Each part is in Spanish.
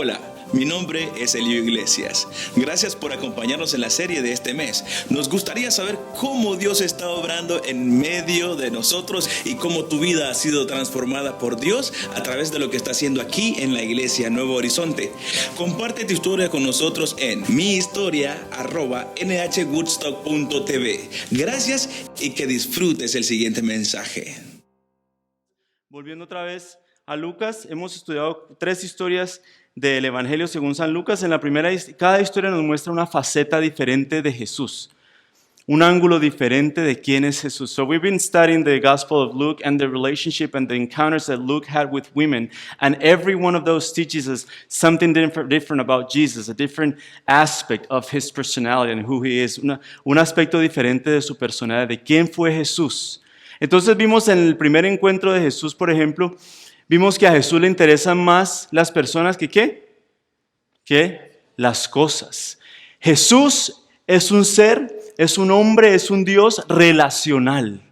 Hola, mi nombre es Elio Iglesias. Gracias por acompañarnos en la serie de este mes. Nos gustaría saber cómo Dios está obrando en medio de nosotros y cómo tu vida ha sido transformada por Dios a través de lo que está haciendo aquí en la Iglesia Nuevo Horizonte. Comparte tu historia con nosotros en mihistoria@nhwoodstock.tv. Gracias y que disfrutes el siguiente mensaje. Volviendo otra vez a Lucas, hemos estudiado 3 historias del Evangelio según San Lucas. En la primera, cada historia nos muestra una faceta diferente de Jesús, un ángulo diferente de quién es Jesús. So we've been studying the Gospel of Luke and the relationship and the encounters that Luke had with women, and every one of those teaches us something different about Jesus, a different aspect of his personality and who he is, un aspecto diferente de su personalidad, de quién fue Jesús. Entonces vimos en el primer encuentro de Jesús, por ejemplo, vimos que a Jesús le interesan más las personas que ¿qué? Que las cosas. Jesús es un ser, es un hombre, es un Dios relacional.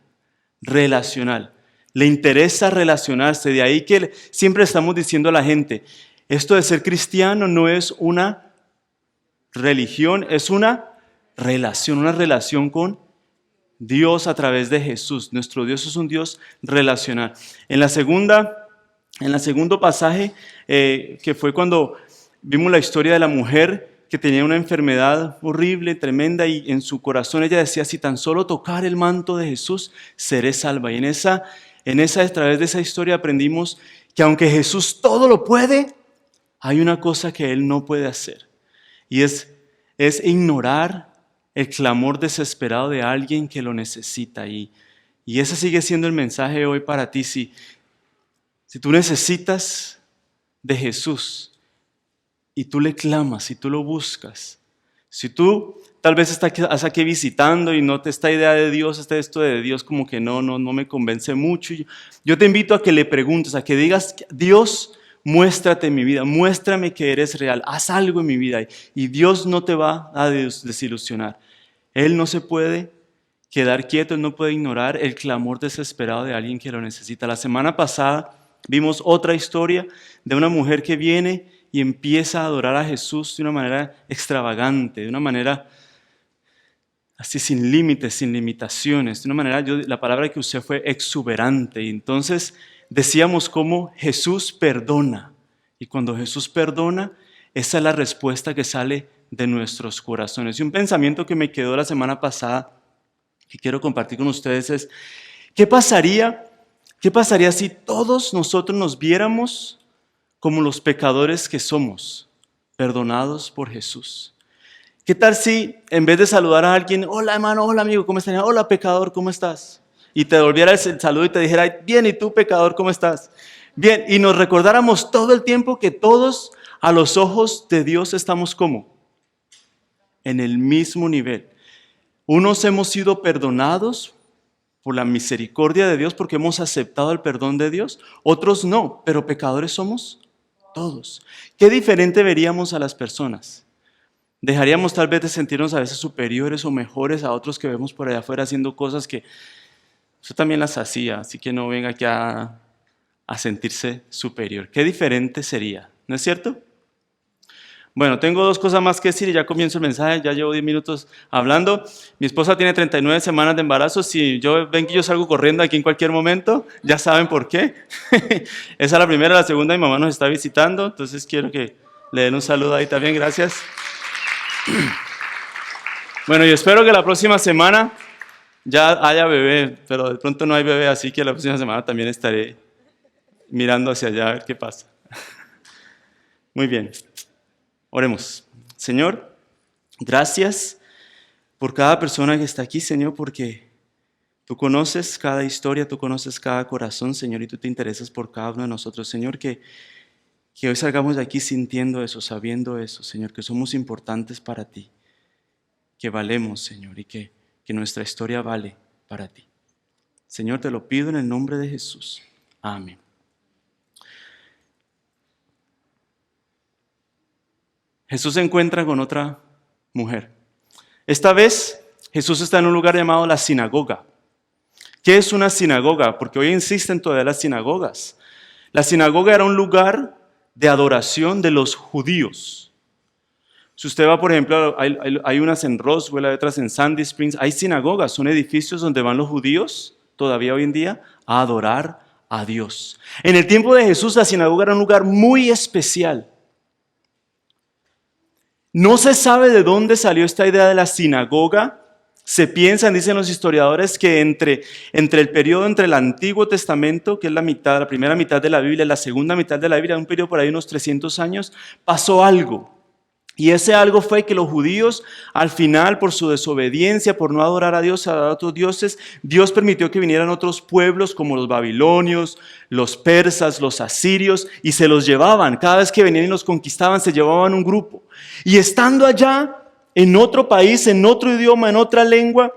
Le interesa relacionarse. De ahí que siempre estamos diciendo a la gente, esto de ser cristiano no es una religión, es una relación con Dios a través de Jesús. Nuestro Dios es un Dios relacional. En el segundo pasaje, que fue cuando vimos la historia de la mujer que tenía una enfermedad horrible, tremenda, y en su corazón ella decía, si tan solo tocar el manto de Jesús, seré salva. Y a través de esa historia aprendimos que aunque Jesús todo lo puede, hay una cosa que Él no puede hacer. Y es ignorar el clamor desesperado de alguien que lo necesita. Y ese sigue siendo el mensaje hoy para ti. Si tú necesitas de Jesús y tú le clamas, y tú lo buscas, si tú tal vez estás aquí visitando y no te esta idea de Dios, esto de Dios como que no me convence mucho, yo te invito a que le preguntes, a que digas, Dios, muéstrate en mi vida, muéstrame que eres real, haz algo en mi vida, y Dios no te va a desilusionar. Él no se puede quedar quieto, Él no puede ignorar el clamor desesperado de alguien que lo necesita. La semana pasada vimos otra historia de una mujer que viene y empieza a adorar a Jesús de una manera extravagante, de una manera así sin límites, sin limitaciones, de una manera, la palabra que usé fue exuberante. Y entonces decíamos cómo Jesús perdona. Y cuando Jesús perdona, esa es la respuesta que sale de nuestros corazones. Y un pensamiento que me quedó la semana pasada, que quiero compartir con ustedes es, ¿qué pasaría si todos nosotros nos viéramos como los pecadores que somos, perdonados por Jesús? ¿Qué tal si en vez de saludar a alguien, hola hermano, hola amigo, ¿cómo estás? Hola pecador, ¿cómo estás? Y te devolviera el saludo y te dijera, bien, ¿y tú pecador, cómo estás? Bien, y nos recordáramos todo el tiempo que todos a los ojos de Dios estamos ¿cómo? En el mismo nivel. Unos hemos sido perdonados por la misericordia de Dios porque hemos aceptado el perdón de Dios, otros no, pero pecadores somos todos. ¿Qué diferente veríamos a las personas? Dejaríamos tal vez de sentirnos a veces superiores o mejores a otros que vemos por allá afuera haciendo cosas que yo también las hacía, así que no venga aquí a sentirse superior. ¿Qué diferente sería? ¿No es cierto? Bueno, tengo 2 cosas más que decir y ya comienzo el mensaje, ya llevo 10 minutos hablando. Mi esposa tiene 39 semanas de embarazo, si ven que yo salgo corriendo aquí en cualquier momento, ya saben por qué. Esa es la primera, la segunda, mi mamá nos está visitando, entonces quiero que le den un saludo ahí también, gracias. Bueno, yo espero que la próxima semana ya haya bebé, pero de pronto no hay bebé, así que la próxima semana también estaré mirando hacia allá a ver qué pasa. Muy bien. Oremos. Señor, gracias por cada persona que está aquí, Señor, porque tú conoces cada historia, tú conoces cada corazón, Señor, y tú te interesas por cada uno de nosotros. Señor, que hoy salgamos de aquí sintiendo eso, sabiendo eso, Señor, que somos importantes para ti, que valemos, Señor, y que nuestra historia vale para ti. Señor, te lo pido en el nombre de Jesús. Amén. Jesús se encuentra con otra mujer. Esta vez Jesús está en un lugar llamado la sinagoga. ¿Qué es una sinagoga? Porque hoy existen todavía las sinagogas. La sinagoga era un lugar de adoración de los judíos. Si usted va, por ejemplo, hay unas en Roswell, hay otras en Sandy Springs, hay sinagogas, son edificios donde van los judíos, todavía hoy en día, a adorar a Dios. En el tiempo de Jesús, la sinagoga era un lugar muy especial. No se sabe de dónde salió esta idea de la sinagoga. Se piensan, dicen los historiadores, que entre el periodo entre el Antiguo Testamento, que es la primera mitad de la Biblia, y la segunda mitad de la Biblia, un periodo por ahí unos 300 años, pasó algo. Y ese algo fue que los judíos, al final, por su desobediencia, por no adorar a Dios, a otros dioses, Dios permitió que vinieran otros pueblos como los babilonios, los persas, los asirios, y se los llevaban. Cada vez que venían y los conquistaban, se llevaban un grupo. Y estando allá, en otro país, en otro idioma, en otra lengua,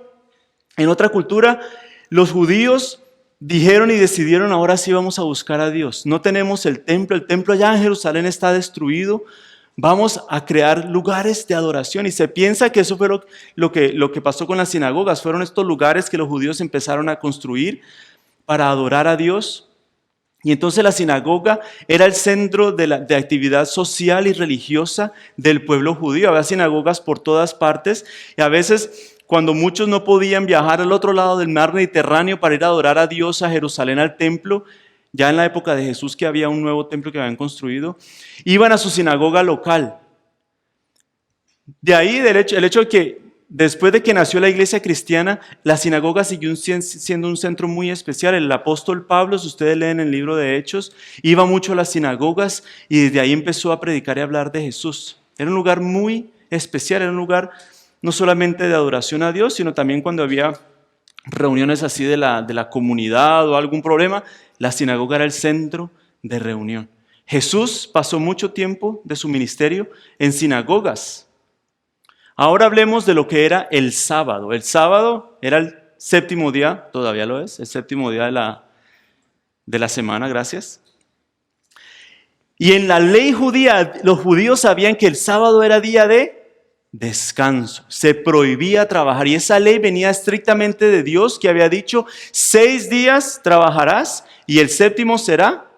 en otra cultura, los judíos dijeron y decidieron: ahora sí vamos a buscar a Dios. No tenemos el templo allá en Jerusalén está destruido. Vamos a crear lugares de adoración. Y se piensa que eso fue lo que pasó con las sinagogas. Fueron estos lugares que los judíos empezaron a construir para adorar a Dios. Y entonces la sinagoga era el centro de actividad social y religiosa del pueblo judío. Había sinagogas por todas partes y a veces, cuando muchos no podían viajar al otro lado del mar Mediterráneo para ir a adorar a Dios a Jerusalén, al templo, ya en la época de Jesús, que había un nuevo templo que habían construido, iban a su sinagoga local. De ahí el hecho de que después de que nació la iglesia cristiana, la sinagoga siguió siendo un centro muy especial. El apóstol Pablo, si ustedes leen el libro de Hechos, iba mucho a las sinagogas y desde ahí empezó a predicar y hablar de Jesús. Era un lugar muy especial, era un lugar no solamente de adoración a Dios, sino también cuando había reuniones así de la comunidad o algún problema, la sinagoga era el centro de reunión. Jesús pasó mucho tiempo de su ministerio en sinagogas. Ahora hablemos de lo que era el sábado. El sábado era el séptimo día, todavía lo es, el séptimo día de la semana, gracias. Y en la ley judía, los judíos sabían que el sábado era día de descanso. Se prohibía trabajar y esa ley venía estrictamente de Dios, que había dicho: 6 días trabajarás y el séptimo será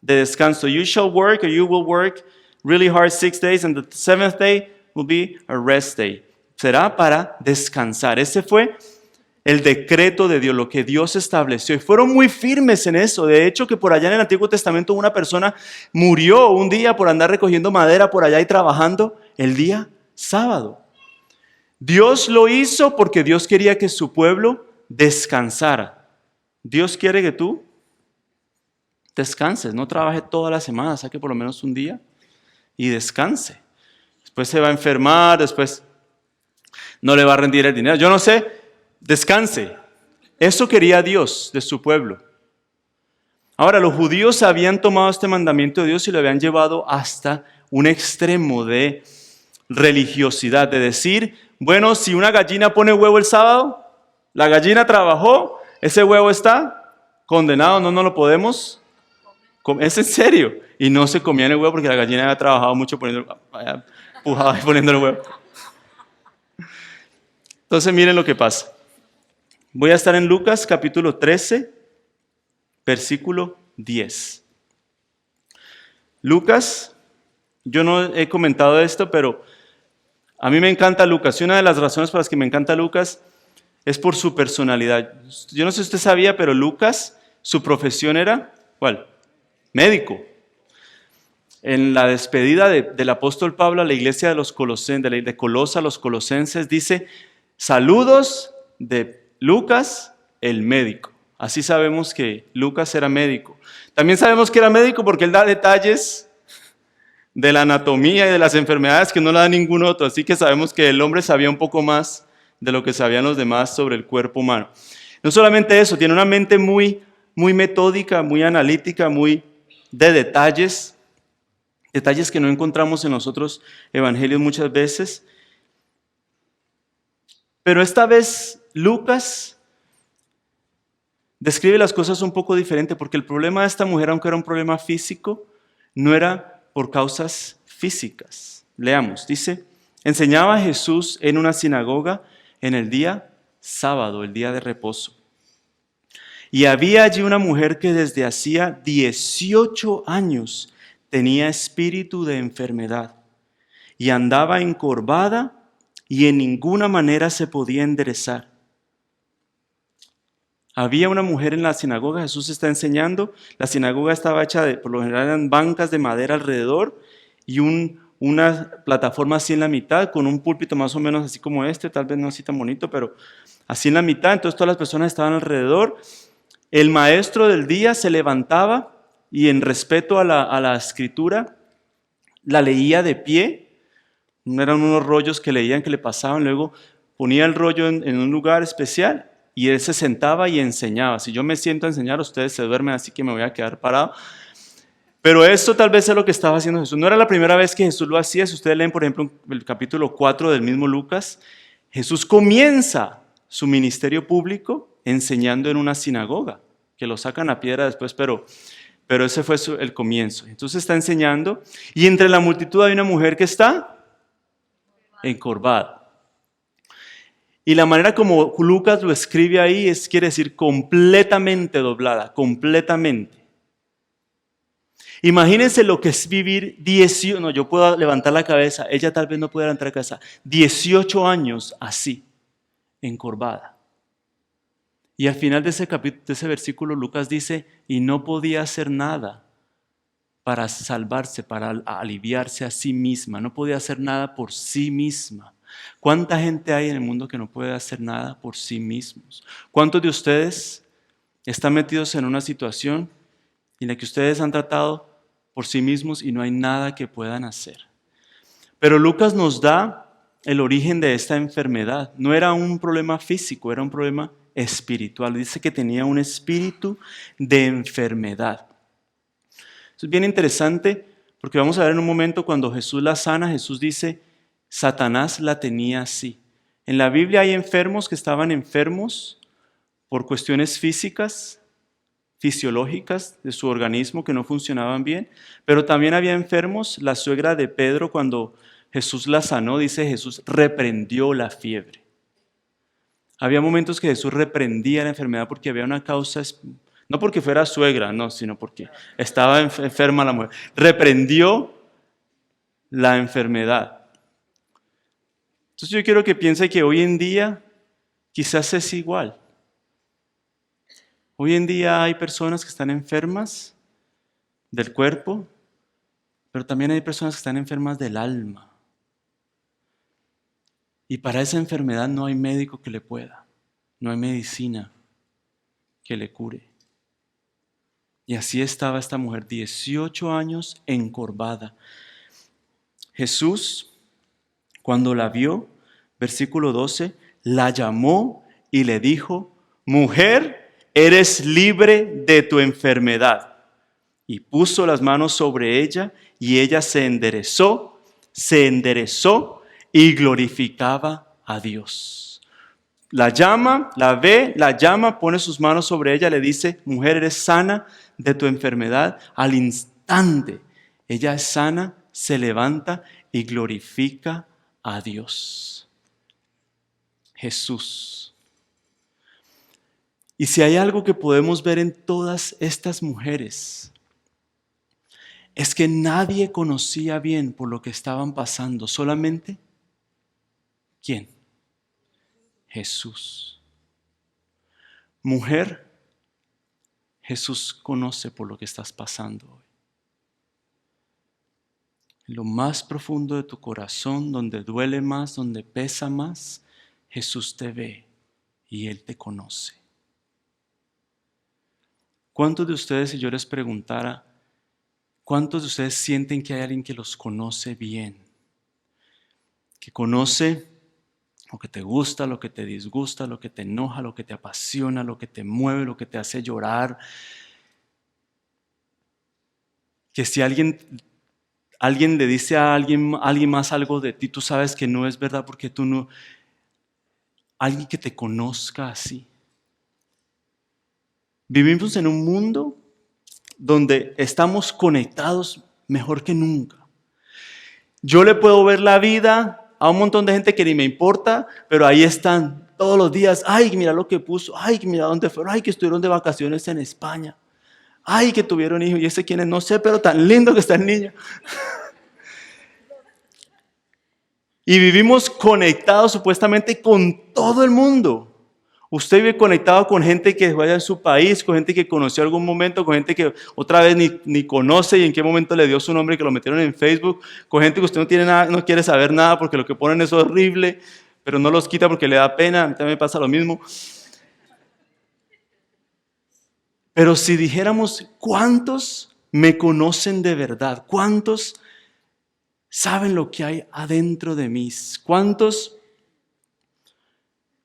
de descanso. You shall work, or you will work really hard 6 days, and the 7th day will be a rest day. Será para descansar. Ese fue el decreto de Dios, lo que Dios estableció. Y fueron muy firmes en eso. De hecho, que por allá en el Antiguo Testamento una persona murió un día por andar recogiendo madera por allá y trabajando el día sábado. Dios lo hizo porque Dios quería que su pueblo descansara. Dios quiere que tú descanses, no trabaje toda la semana, saque por lo menos un día y descanse. Después se va a enfermar, después no le va a rendir el dinero. Yo no sé, descanse. Eso quería Dios de su pueblo. Ahora, los judíos habían tomado este mandamiento de Dios y lo habían llevado hasta un extremo de religiosidad, de decir: bueno, si una gallina pone huevo el sábado, la gallina trabajó, ese huevo está condenado, no lo podemos comer. Es en serio. Y no se comían el huevo porque la gallina había trabajado mucho poniendo el huevo. Entonces miren lo que pasa. Voy a estar en Lucas capítulo 13, versículo 10. Lucas, yo no he comentado esto, pero a mí me encanta Lucas, y una de las razones por las que me encanta Lucas es por su personalidad. Yo no sé si usted sabía, pero Lucas, su profesión era, ¿cuál? Médico. En la despedida del apóstol Pablo a la iglesia de los Colosenses, de Colosa, los colosenses, dice: saludos de Lucas, el médico. Así sabemos que Lucas era médico. También sabemos que era médico porque él da detalles de la anatomía y de las enfermedades que no la da ningún otro. Así que sabemos que el hombre sabía un poco más de lo que sabían los demás sobre el cuerpo humano. No solamente eso, tiene una mente muy, muy metódica, muy analítica, muy de detalles que no encontramos en los otros evangelios muchas veces. Pero esta vez Lucas describe las cosas un poco diferente, porque el problema de esta mujer, aunque era un problema físico, no era por causas físicas. Leamos, dice: enseñaba Jesús en una sinagoga en el día sábado, el día de reposo. Y había allí una mujer que desde hacía 18 años tenía espíritu de enfermedad y andaba encorvada y en ninguna manera se podía enderezar. Había una mujer en la sinagoga, Jesús está enseñando, la sinagoga estaba hecha por lo general eran bancas de madera alrededor y una plataforma así en la mitad con un púlpito más o menos así como este, tal vez no así tan bonito, pero así en la mitad, entonces todas las personas estaban alrededor. El maestro del día se levantaba y en respeto a la escritura la leía de pie, eran unos rollos que leían que le pasaban, luego ponía el rollo en un lugar especial y él se sentaba y enseñaba. Si yo me siento a enseñar, ustedes se duermen, así que me voy a quedar parado. Pero esto tal vez es lo que estaba haciendo Jesús. No era la primera vez que Jesús lo hacía. Si ustedes leen, por ejemplo, el capítulo 4 del mismo Lucas, Jesús comienza su ministerio público enseñando en una sinagoga, que lo sacan a piedra después, pero ese fue el comienzo. Entonces está enseñando y entre la multitud hay una mujer que está encorvada. Y la manera como Lucas lo escribe ahí quiere decir completamente doblada, completamente. Imagínense lo que es vivir 18, no, yo puedo levantar la cabeza, ella tal vez no puede levantar la cabeza, 18 años así, encorvada. Y al final de ese versículo Lucas dice, y no podía hacer nada para salvarse, para aliviarse a sí misma, no podía hacer nada por sí misma. ¿Cuánta gente hay en el mundo que no puede hacer nada por sí mismos? ¿Cuántos de ustedes están metidos en una situación en la que ustedes han tratado por sí mismos y no hay nada que puedan hacer? Pero Lucas nos da el origen de esta enfermedad. No era un problema físico, era un problema espiritual. Dice que tenía un espíritu de enfermedad. Eso es bien interesante porque vamos a ver en un momento cuando Jesús la sana, Jesús dice, Satanás la tenía así. En la Biblia hay enfermos que estaban enfermos por cuestiones físicas, fisiológicas de su organismo que no funcionaban bien, pero también había enfermos. La suegra de Pedro, cuando Jesús la sanó, dice Jesús reprendió la fiebre. Había momentos que Jesús reprendía la enfermedad porque había una causa, no porque fuera suegra, no, sino porque estaba enferma la mujer. Reprendió la enfermedad. Entonces yo quiero que piense que hoy en día quizás es igual. Hoy en día hay personas que están enfermas del cuerpo, pero también hay personas que están enfermas del alma. Y para esa enfermedad no hay médico que le pueda, no hay medicina que le cure. Y así estaba esta mujer, 18 años encorvada. Jesús, cuando la vio, versículo 12, la llamó y le dijo, mujer, eres libre de tu enfermedad. Y puso las manos sobre ella y ella se enderezó y glorificaba a Dios. La llama, la ve, la llama, pone sus manos sobre ella, le dice, mujer, eres sana de tu enfermedad. Al instante, ella es sana, se levanta y glorifica a Dios. Jesús. Y si hay algo que podemos ver en todas estas mujeres, es que nadie conocía bien por lo que estaban pasando, solamente ¿quién? Jesús. Mujer, Jesús conoce por lo que estás pasando hoy. En lo más profundo de tu corazón, donde duele más, donde pesa más, Jesús te ve y Él te conoce. ¿Cuántos de ustedes, si yo les preguntara, cuántos de ustedes sienten que hay alguien que los conoce bien? Que conoce lo que te gusta, lo que te disgusta, lo que te enoja, lo que te apasiona, lo que te mueve, lo que te hace llorar. Que si alguien le dice a alguien más algo de ti, tú sabes que no es verdad porque tú no... Alguien que te conozca así. Vivimos en un mundo donde estamos conectados mejor que nunca. Yo le puedo ver la vida a un montón de gente que ni me importa, pero ahí están todos los días. Ay, mira lo que puso. Ay, mira dónde fueron. Ay, que estuvieron de vacaciones en España. Ay, que tuvieron hijos. ¿Y ese quién es? No sé, pero tan lindo que está el niño. Y vivimos conectados supuestamente con todo el mundo. Usted vive conectado con gente que vaya en su país, con gente que conoció algún momento, con gente que otra vez ni conoce y en qué momento le dio su nombre, que lo metieron en Facebook, con gente que usted no tiene nada, no quiere saber nada porque lo que ponen es horrible, pero no los quita porque le da pena. A mí también me pasa lo mismo. Pero si dijéramos, ¿cuántos me conocen de verdad? ¿Cuántos saben lo que hay adentro de mí? ¿Cuántos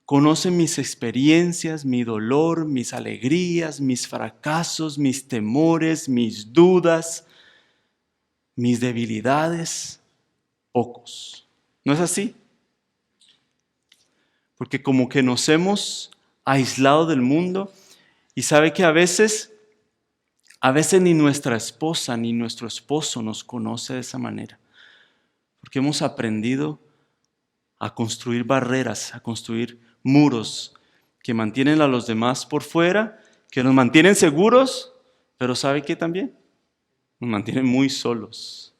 conocen mis experiencias, mi dolor, mis alegrías, mis fracasos, mis temores, mis dudas, mis debilidades? Pocos. ¿No es así? Porque como que nos hemos aislado del mundo y sabe que a veces ni nuestra esposa ni nuestro esposo nos conoce de esa manera. Porque hemos aprendido a construir barreras, a construir muros que mantienen a los demás por fuera, que nos mantienen seguros, pero ¿sabe qué también? Nos mantienen muy solos.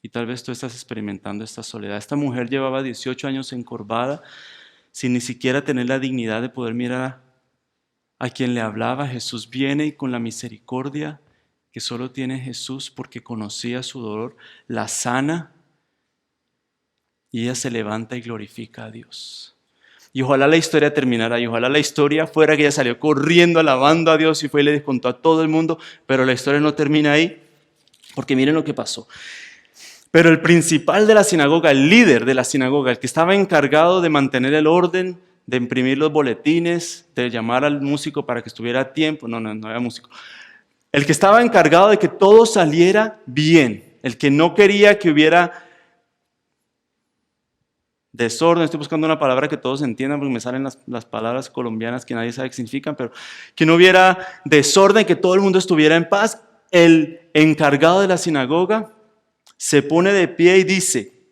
Y tal vez tú estás experimentando esta soledad. Esta mujer llevaba 18 años encorvada, sin ni siquiera tener la dignidad de poder mirar a quien le hablaba. Jesús viene y con la misericordia que solo tiene Jesús porque conocía su dolor, la sana y ella se levanta y glorifica a Dios. Y ojalá la historia terminara y ojalá la historia fuera que ella salió corriendo alabando a Dios y fue y le contó a todo el mundo, pero la historia no termina ahí, porque miren lo que pasó. Pero el principal de la sinagoga, el líder de la sinagoga, el que estaba encargado de mantener el orden, de imprimir los boletines, de llamar al músico para que estuviera a tiempo, no había músico. El que estaba encargado de que todo saliera bien, el que no quería que hubiera desorden, estoy buscando una palabra que todos entiendan porque me salen las palabras colombianas que nadie sabe qué significan, pero que no hubiera desorden, que todo el mundo estuviera en paz. El encargado de la sinagoga se pone de pie y dice,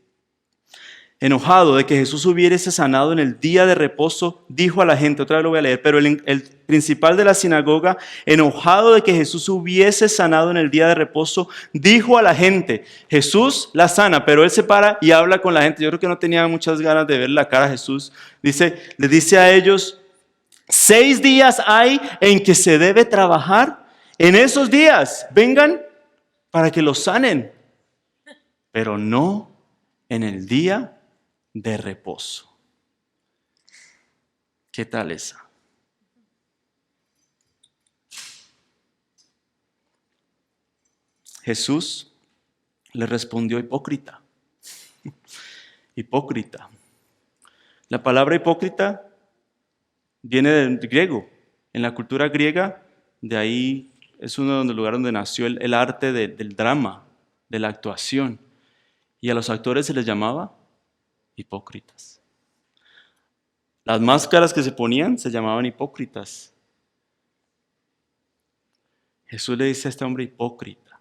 enojado de que Jesús hubiese sanado en el día de reposo, dijo a la gente, otra vez lo voy a leer, pero el principal de la sinagoga, enojado de que Jesús hubiese sanado en el día de reposo, dijo a la gente, Jesús la sana, pero él se para y habla con la gente. Yo creo que no tenía muchas ganas de ver la cara a Jesús. Le dice a ellos, 6 días hay en que se debe trabajar. En esos días, vengan para que los sanen, pero no en el día de reposo. ¿Qué tal esa? Jesús le respondió hipócrita. Hipócrita. La palabra hipócrita viene del griego. En la cultura griega, de ahí es uno de los lugares donde nació el arte del drama, de la actuación. Y a los actores se les llamaba hipócritas. Las máscaras que se ponían se llamaban hipócritas. Jesús le dice a este hombre hipócrita.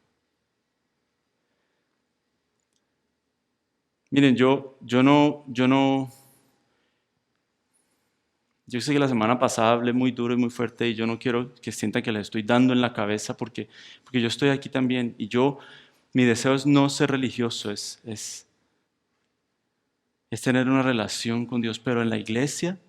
Miren, yo sé que la semana pasada hablé muy duro y muy fuerte y yo no quiero que sientan que les estoy dando en la cabeza porque yo estoy aquí también y mi deseo es no ser religioso, es tener una relación con Dios, pero en la iglesia,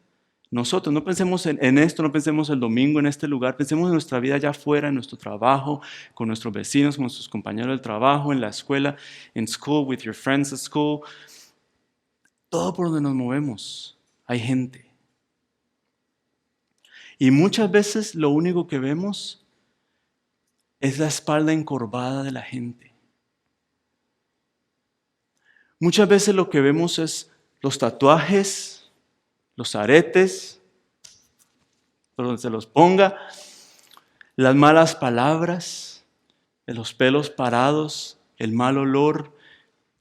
nosotros no pensemos en esto, no pensemos el domingo en este lugar, pensemos en nuestra vida allá afuera, en nuestro trabajo, con nuestros vecinos, con nuestros compañeros del trabajo, en la escuela, en school, with your friends at school, todo por donde nos movemos, hay gente. Y muchas veces lo único que vemos es la espalda encorvada de la gente. Muchas veces lo que vemos es los tatuajes, los aretes, por donde se los ponga, las malas palabras, los pelos parados, el mal olor,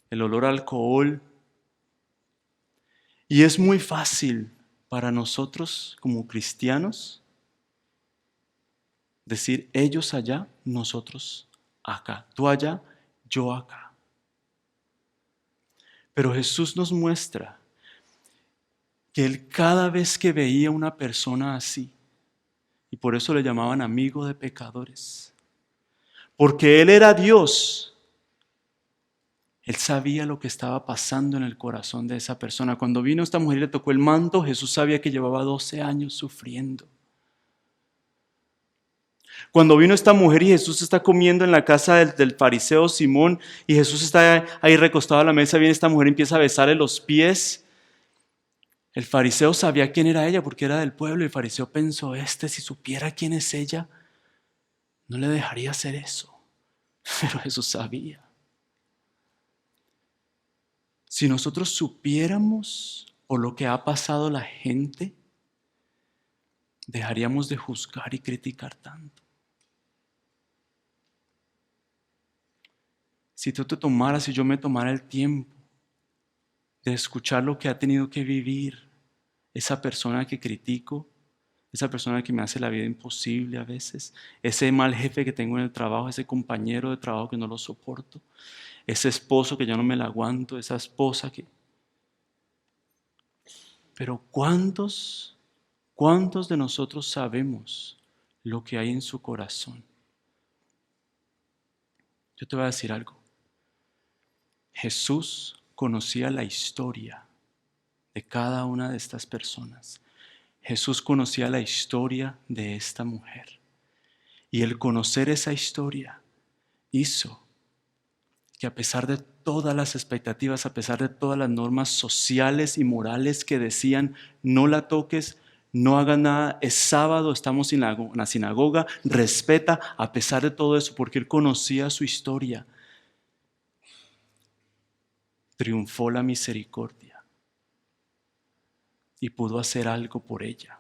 el olor a alcohol. Y es muy fácil para nosotros como cristianos decir ellos allá, nosotros acá, tú allá, yo acá. Pero Jesús nos muestra que Él cada vez que veía una persona así, y por eso le llamaban amigo de pecadores, porque Él era Dios, Él sabía lo que estaba pasando en el corazón de esa persona. Cuando vino esta mujer y le tocó el manto, Jesús sabía que llevaba 12 años sufriendo. Cuando vino esta mujer y Jesús está comiendo en la casa del fariseo Simón y Jesús está ahí recostado a la mesa, viene esta mujer y empieza a besarle los pies. El fariseo sabía quién era ella porque era del pueblo y el fariseo pensó, si supiera quién es ella, no le dejaría hacer eso. Pero Jesús sabía. Si nosotros supiéramos por lo que ha pasado la gente, dejaríamos de juzgar y criticar tanto. Si tú te tomaras y yo me tomara el tiempo de escuchar lo que ha tenido que vivir esa persona que critico, esa persona que me hace la vida imposible a veces, ese mal jefe que tengo en el trabajo, ese compañero de trabajo que no lo soporto, ese esposo que yo no me la aguanto, esa esposa que... Pero ¿cuántos de nosotros sabemos lo que hay en su corazón? Yo te voy a decir algo. Jesús conocía la historia de cada una de estas personas. Jesús conocía la historia de esta mujer. Y el conocer esa historia hizo que a pesar de todas las expectativas, a pesar de todas las normas sociales y morales que decían no la toques, no hagas nada, es sábado, estamos en la sinagoga, respeta, a pesar de todo eso, porque él conocía su historia, triunfó la misericordia y pudo hacer algo por ella.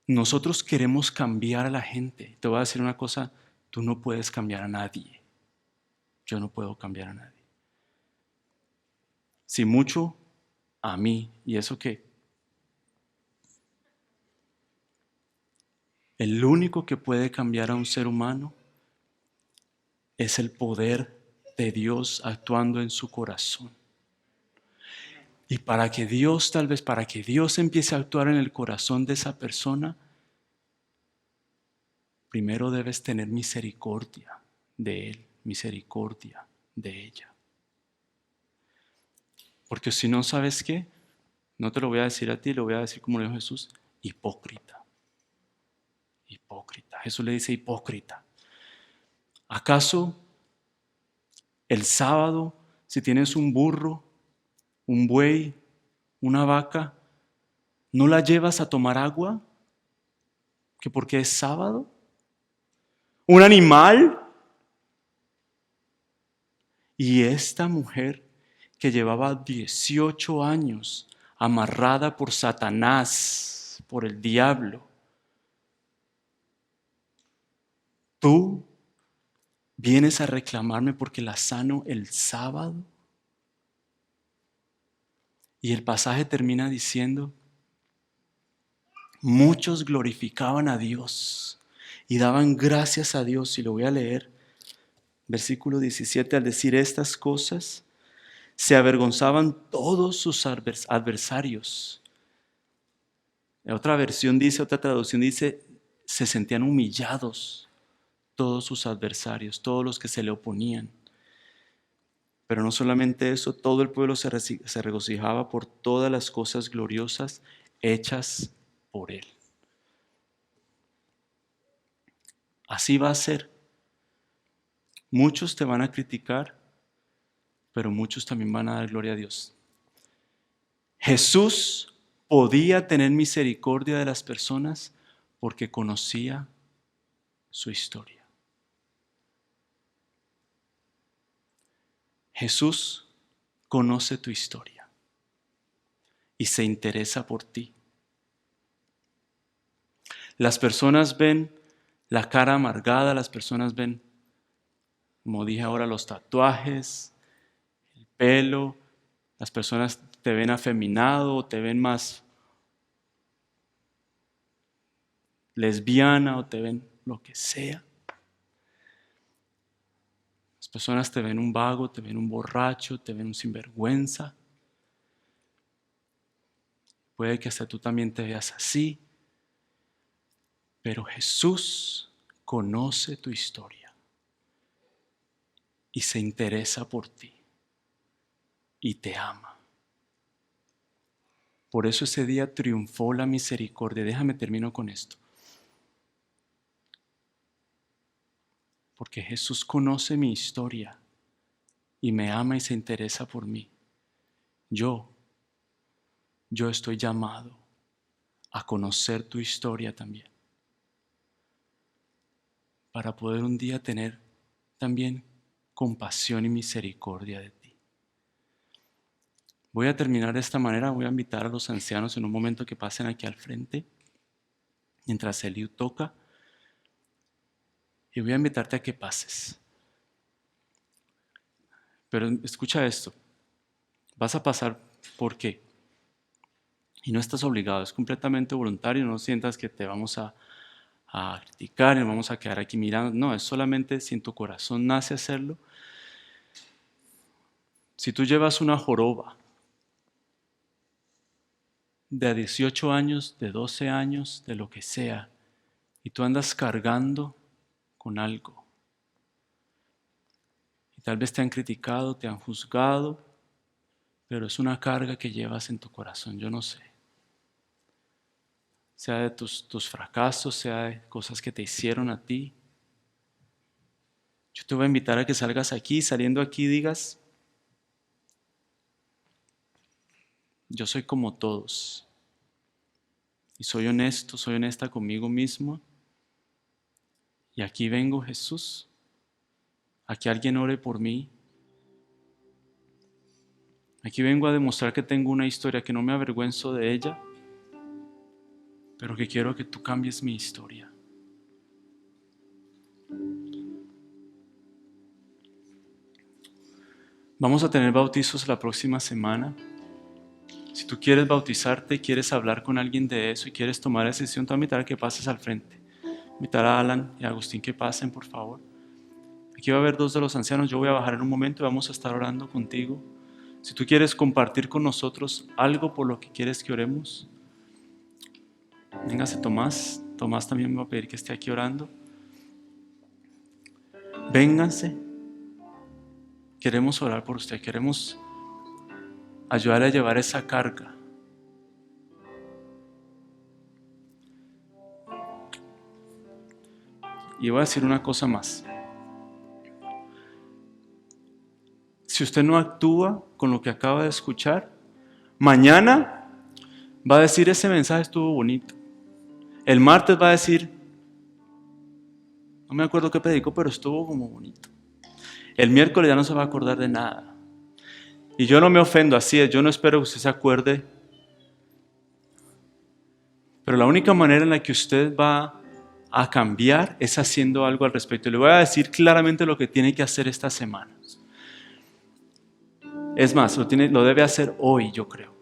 Nosotros queremos cambiar a la gente. Te voy a decir una cosa, tú no puedes cambiar a nadie. Yo no puedo cambiar a nadie. Si mucho, a mí. ¿Y eso qué? El único que puede cambiar a un ser humano es el poder de Dios actuando en su corazón. Y para que Dios empiece a actuar en el corazón de esa persona, primero debes tener misericordia de él, misericordia de ella. Porque si no, ¿sabes qué? No te lo voy a decir a ti, lo voy a decir como lo dijo Jesús, hipócrita. Hipócrita. Jesús le dice hipócrita. ¿Acaso el sábado, si tienes un burro, un buey, una vaca, no la llevas a tomar agua? ¿Que porque es sábado? ¿Un animal? Y esta mujer que llevaba 18 años amarrada por Satanás, por el diablo, tú vienes a reclamarme porque la sano el sábado. Y el pasaje termina diciendo, muchos glorificaban a Dios y daban gracias a Dios. Y lo voy a leer, versículo 17, al decir estas cosas, se avergonzaban todos sus adversarios. Otra traducción dice, se sentían humillados todos sus adversarios, todos los que se le oponían. Pero no solamente eso, todo el pueblo se regocijaba por todas las cosas gloriosas hechas por él. Así va a ser. Muchos te van a criticar, pero muchos también van a dar gloria a Dios. Jesús podía tener misericordia de las personas porque conocía su historia. Jesús conoce tu historia y se interesa por ti. Las personas ven la cara amargada, las personas ven, como dije ahora, los tatuajes, el pelo, las personas te ven afeminado, te ven más lesbiana o te ven lo que sea. Las personas te ven un vago, te ven un borracho, te ven un sinvergüenza. Puede que hasta tú también te veas así. Pero Jesús conoce tu historia y se interesa por ti y te ama. Por eso ese día triunfó la misericordia. Déjame termino con esto. Porque Jesús conoce mi historia y me ama y se interesa por mí. Yo estoy llamado a conocer tu historia también, para poder un día tener también compasión y misericordia de ti. Voy a terminar de esta manera. Voy a invitar a los ancianos en un momento que pasen aquí al frente, mientras Eliud toca, y voy a invitarte a que pases. Pero escucha esto, vas a pasar ¿por qué? Y no estás obligado, es completamente voluntario, no sientas que te vamos a criticar y nos vamos a quedar aquí mirando. No, es solamente si en tu corazón nace hacerlo. Si tú llevas una joroba de 18 años, de 12 años, de lo que sea, y tú andas cargando con algo, y tal vez te han criticado, te han juzgado, pero es una carga que llevas en tu corazón, yo no sé. Sea de tus fracasos, sea de cosas que te hicieron a ti. Yo te voy a invitar a que salgas aquí, saliendo aquí digas, yo soy como todos. Y soy honesto, soy honesta conmigo mismo. Y aquí vengo, Jesús, a que alguien ore por mí. Aquí vengo a demostrar que tengo una historia, que no me avergüenzo de ella, pero que quiero que tú cambies mi historia. Vamos a tener bautizos la próxima semana. Si tú quieres bautizarte, quieres hablar con alguien de eso y quieres tomar esa decisión, te voy a invitar a que pases al frente. Invitar a Alan y a Agustín que pasen, por favor. Aquí va a haber 2 de los ancianos. Yo voy a bajar en un momento y vamos a estar orando contigo. Si tú quieres compartir con nosotros algo por lo que quieres que oremos, véngase Tomás. Tomás también me va a pedir que esté aquí orando. Vénganse. Queremos orar por usted. Queremos ayudarle a llevar esa carga. Y voy a decir una cosa más. Si usted no actúa con lo que acaba de escuchar, mañana va a decir ese mensaje estuvo bonito. El martes va a decir, no me acuerdo qué predicó, pero estuvo como bonito. El miércoles ya no se va a acordar de nada. Y yo no me ofendo, así es, yo no espero que usted se acuerde. Pero la única manera en la que usted va a cambiar es haciendo algo al respecto. Y le voy a decir claramente lo que tiene que hacer esta semana. Es más, lo debe hacer hoy, yo creo.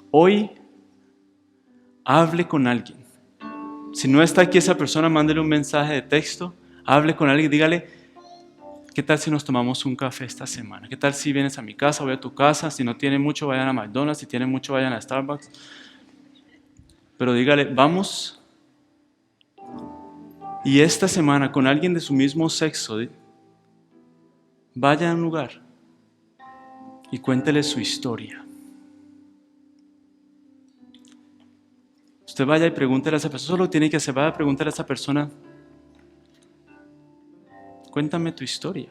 Hoy, hable con alguien. Si no está aquí esa persona, mándele un mensaje de texto, hable con alguien, dígale, ¿qué tal si nos tomamos un café esta semana? ¿Qué tal si vienes a mi casa, voy a tu casa? Si no tiene mucho, vayan a McDonald's, si tiene mucho, vayan a Starbucks. Pero dígale, vamos. Y esta semana, con alguien de su mismo sexo, vaya a un lugar y cuéntele su historia. Usted vaya y pregúntele a esa persona, solo tiene que hacer, vaya a preguntarle a esa persona, cuéntame tu historia.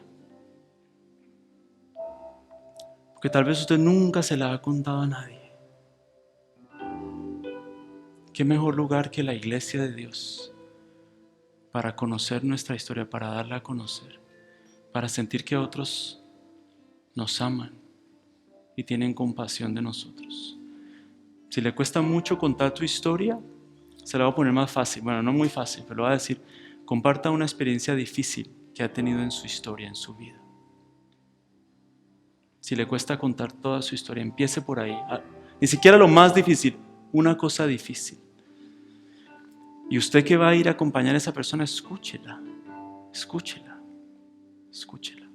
Porque tal vez usted nunca se la ha contado a nadie. ¿Qué mejor lugar que la iglesia de Dios para conocer nuestra historia, para darla a conocer, para sentir que otros nos aman y tienen compasión de nosotros? Si le cuesta mucho contar tu historia, se la va a poner más fácil. Bueno, no muy fácil, pero va a decir, comparta una experiencia difícil que ha tenido en su historia, en su vida. Si le cuesta contar toda su historia, empiece por ahí. Ni siquiera lo más difícil, una cosa difícil. Y usted que va a ir a acompañar a esa persona, escúchela, escúchela, escúchela.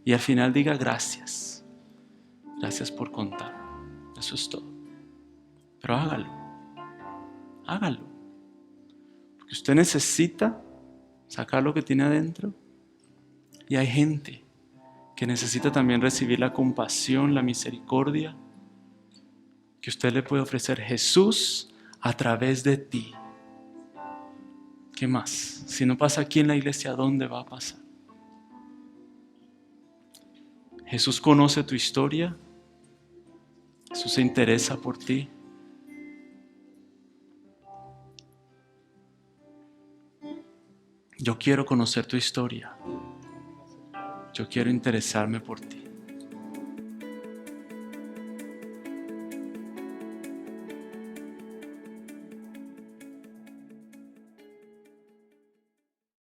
Y al final diga gracias. Gracias por contar. Eso es todo. Pero hágalo. Hágalo. Porque usted necesita sacar lo que tiene adentro. Y hay gente que necesita también recibir la compasión, la misericordia que usted le puede ofrecer Jesús a través de ti. ¿Qué más? Si no pasa aquí en la iglesia, ¿dónde va a pasar? Jesús conoce tu historia. Jesús se interesa por ti. Yo quiero conocer tu historia. Yo quiero interesarme por ti.